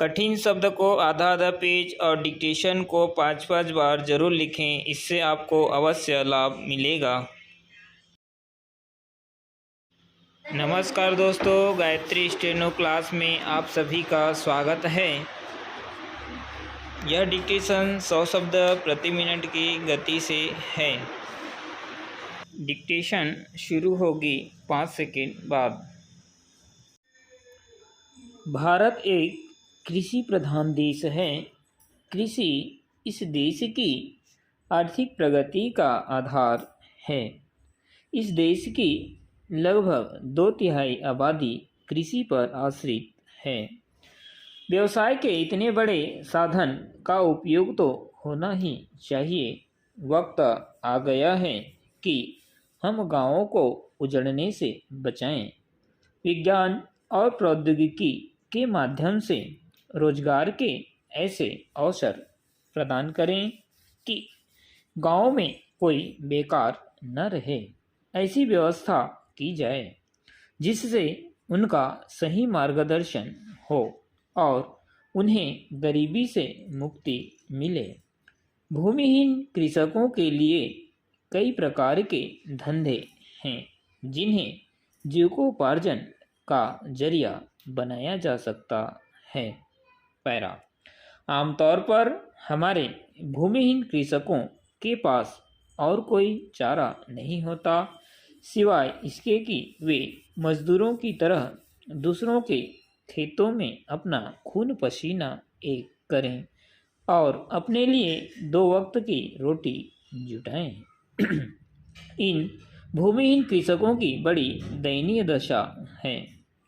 कठिन शब्द को आधा आधा पेज और डिक्टेशन को 5-5 बार जरूर लिखें, इससे आपको अवश्य लाभ मिलेगा। नमस्कार दोस्तों, गायत्री स्टेनो क्लास में आप सभी का स्वागत है। यह डिक्टेशन 100 शब्द प्रति मिनट की गति से है। डिक्टेशन शुरू होगी 5 सेकंड बाद। भारत एक कृषि प्रधान देश है। कृषि इस देश की आर्थिक प्रगति का आधार है। इस देश की लगभग 2/3 आबादी कृषि पर आश्रित है। व्यवसाय के इतने बड़े साधन का उपयोग तो होना ही चाहिए। वक्त आ गया है कि हम गांवों को उजड़ने से बचाएं। विज्ञान और प्रौद्योगिकी के माध्यम से रोजगार के ऐसे अवसर प्रदान करें कि गांव में कोई बेकार न रहे। ऐसी व्यवस्था की जाए जिससे उनका सही मार्गदर्शन हो और उन्हें गरीबी से मुक्ति मिले। भूमिहीन कृषकों के लिए कई प्रकार के धंधे हैं जिन्हें जीविकोपार्जन का जरिया बनाया जा सकता है। पैरा आमतौर पर हमारे भूमिहीन कृषकों के पास और कोई चारा नहीं होता सिवाय इसके कि वे मजदूरों की तरह दूसरों के खेतों में अपना खून पसीना एक करें और अपने लिए 2 वक्त की रोटी जुटाएं। इन भूमिहीन कृषकों की बड़ी दयनीय दशा है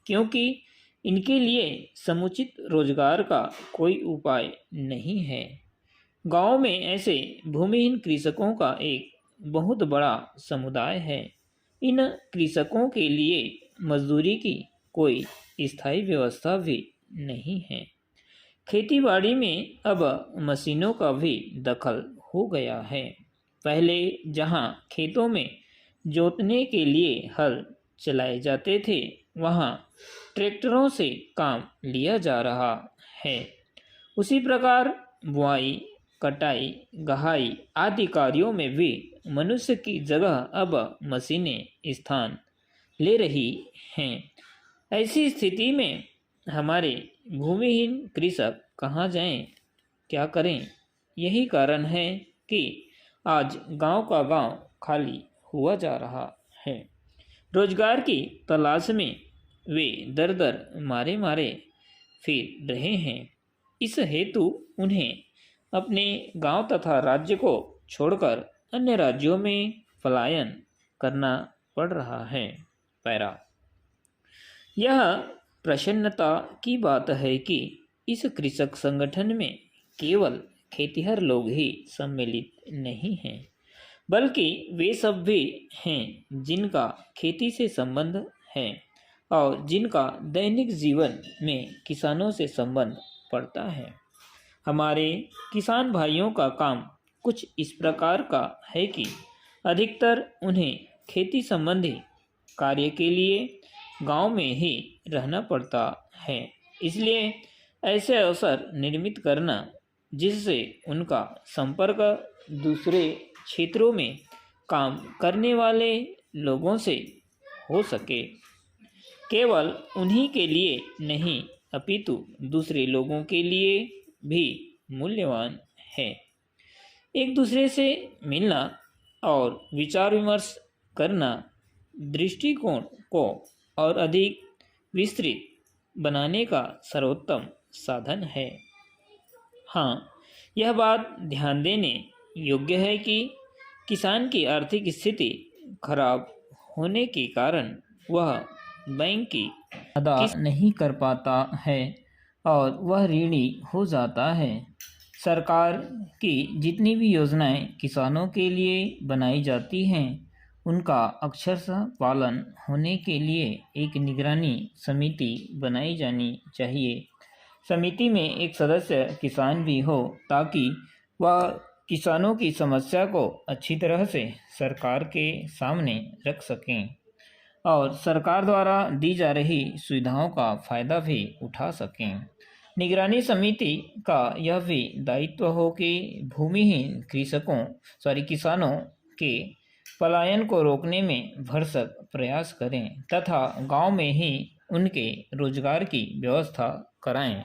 क्योंकि इनके लिए समुचित रोजगार का कोई उपाय नहीं है। गांव में ऐसे भूमिहीन कृषकों का एक बहुत बड़ा समुदाय है। इन कृषकों के लिए मजदूरी की कोई स्थायी व्यवस्था भी नहीं है। खेतीबाड़ी में अब मशीनों का भी दखल हो गया है। पहले जहां खेतों में जोतने के लिए हल चलाए जाते थे वहां ट्रैक्टरों से काम लिया जा रहा है। उसी प्रकार बुआई, कटाई, गहाई आदि कार्यों में भी मनुष्य की जगह अब मशीनें स्थान ले रही हैं। ऐसी स्थिति में हमारे भूमिहीन कृषक कहाँ जाएं, क्या करें? यही कारण है कि आज गांव का गांव खाली हुआ जा रहा है। रोजगार की तलाश में वे दर दर मारे मारे फिर रहे हैं। इस हेतु उन्हें अपने गांव तथा राज्य को छोड़कर अन्य राज्यों में पलायन करना पड़ रहा है। पैरा यह प्रसन्नता की बात है कि इस कृषक संगठन में केवल खेतिहर लोग ही सम्मिलित नहीं हैं, बल्कि वे सब भी हैं जिनका खेती से संबंध है और जिनका दैनिक जीवन में किसानों से संबंध पड़ता है। हमारे किसान भाइयों का काम कुछ इस प्रकार का है कि अधिकतर उन्हें खेती संबंधी कार्य के लिए गांव में ही रहना पड़ता है। इसलिए ऐसे अवसर निर्मित करना जिससे उनका संपर्क दूसरे क्षेत्रों में काम करने वाले लोगों से हो सके, केवल उन्हीं के लिए नहीं अपितु दूसरे लोगों के लिए भी मूल्यवान है। एक दूसरे से मिलना और विचार विमर्श करना दृष्टिकोण को और अधिक विस्तृत बनाने का सर्वोत्तम साधन है। हाँ, यह बात ध्यान देने योग्य है कि किसान की आर्थिक स्थिति खराब होने के कारण वह बैंक की अदा नहीं कर पाता है और वह ऋणी हो जाता है। सरकार की जितनी भी योजनाएं किसानों के लिए बनाई जाती हैं उनका अक्षरशः पालन होने के लिए एक निगरानी समिति बनाई जानी चाहिए। समिति में एक सदस्य किसान भी हो ताकि वह किसानों की समस्या को अच्छी तरह से सरकार के सामने रख सकें और सरकार द्वारा दी जा रही सुविधाओं का फ़ायदा भी उठा सकें। निगरानी समिति का यह भी दायित्व हो कि भूमिहीन किसानों के पलायन को रोकने में भरसक प्रयास करें तथा गांव में ही उनके रोजगार की व्यवस्था कराएं।